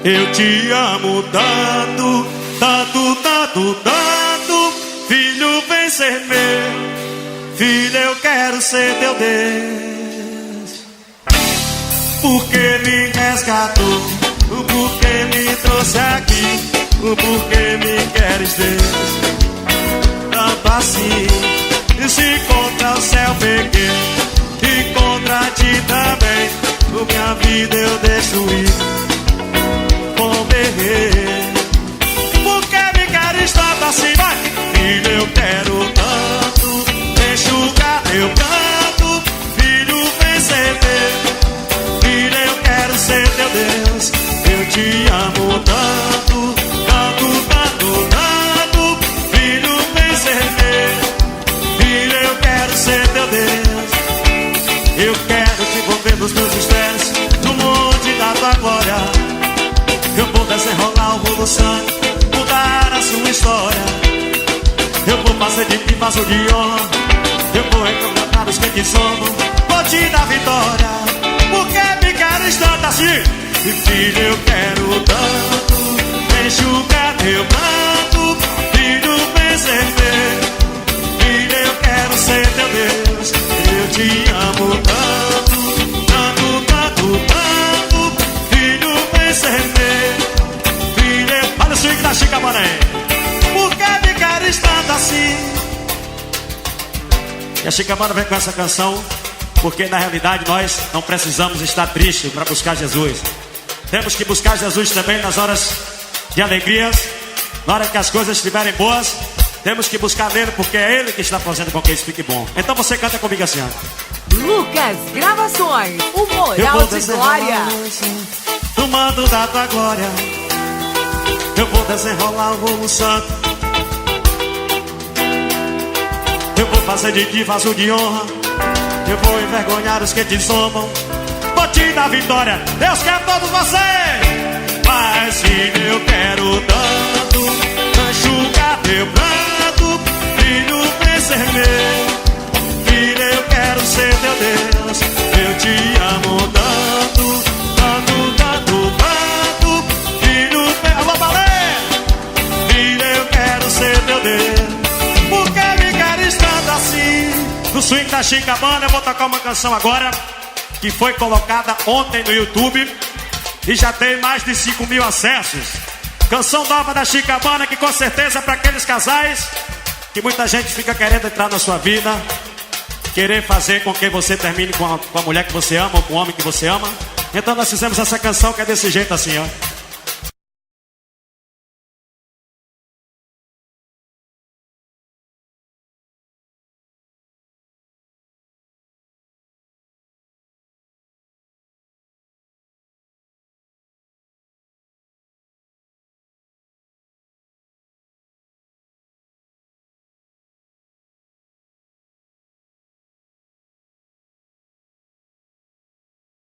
Eu te amo tanto, tanto, tanto, tanto. Filho, vem ser meu. Filho, eu quero ser teu Deus. Porque me resgatou, porque me trouxe aqui, porque me queres, Deus. Tanto assim, e se contra o céu peguei, e contra ti também, minha vida eu deixo ir. Porque me queres tanto assim, vai. Filho, eu quero tanto enxugar teu canto. Filho, vem ser meu. Filho, eu quero ser teu Deus. Eu te amo tanto, tanto, tanto, tanto. Filho, vem ser meu. Filho, eu quero ser teu Deus. Eu quero te envolver nos meus mistérios, no monte da tua glória. Eu vou desenrolar o rolo santo, mudar a sua história. Eu vou fazer de ti vaso de honra. Eu vou encontrar os que te somam, vou te dar vitória. Porque me queres tanto assim. E filho, eu quero tanto enxugar teu pranto. Filho, vem ser meu. Filho, eu quero ser teu Deus. Eu te amo tanto, tanto, tanto, tanto. Filho, vem ser meu. Olha o swing da Chica Mané. Por que me queres tanto assim? E a Chica Mané vem com essa canção porque na realidade nós não precisamos estar tristes para buscar Jesus. Temos que buscar Jesus também nas horas de alegrias, na hora que as coisas estiverem boas. Temos que buscar nele porque é ele que está fazendo com que isso fique bom. Então você canta comigo assim, ó. Lucas Gravações, o Moral de Glória. No mando da tua glória eu vou desenrolar o rolo santo. Eu vou fazer de ti vaso de honra. Eu vou envergonhar os que te zombam, vou te dar vitória. Deus quer todos vocês. Mas filho, eu quero tanto enxugar teu pranto. Filho, vem ser meu. Filho, eu quero ser teu Deus. Eu te amo tanto, tanto, tanto, tanto. Filho, alô, Balé. Filho, eu quero ser teu Deus. Por que me queres tanto assim? No swing da Chica Banda eu vou tocar uma canção agora que foi colocada ontem no YouTube e já tem mais de 5.000 acessos. Canção nova da Chica Banda que com certeza é para aqueles casais que muita gente fica querendo entrar na sua vida, querer fazer com que você termine com a mulher que você ama ou com o homem que você ama. Então nós fizemos essa canção que é desse jeito assim, ó.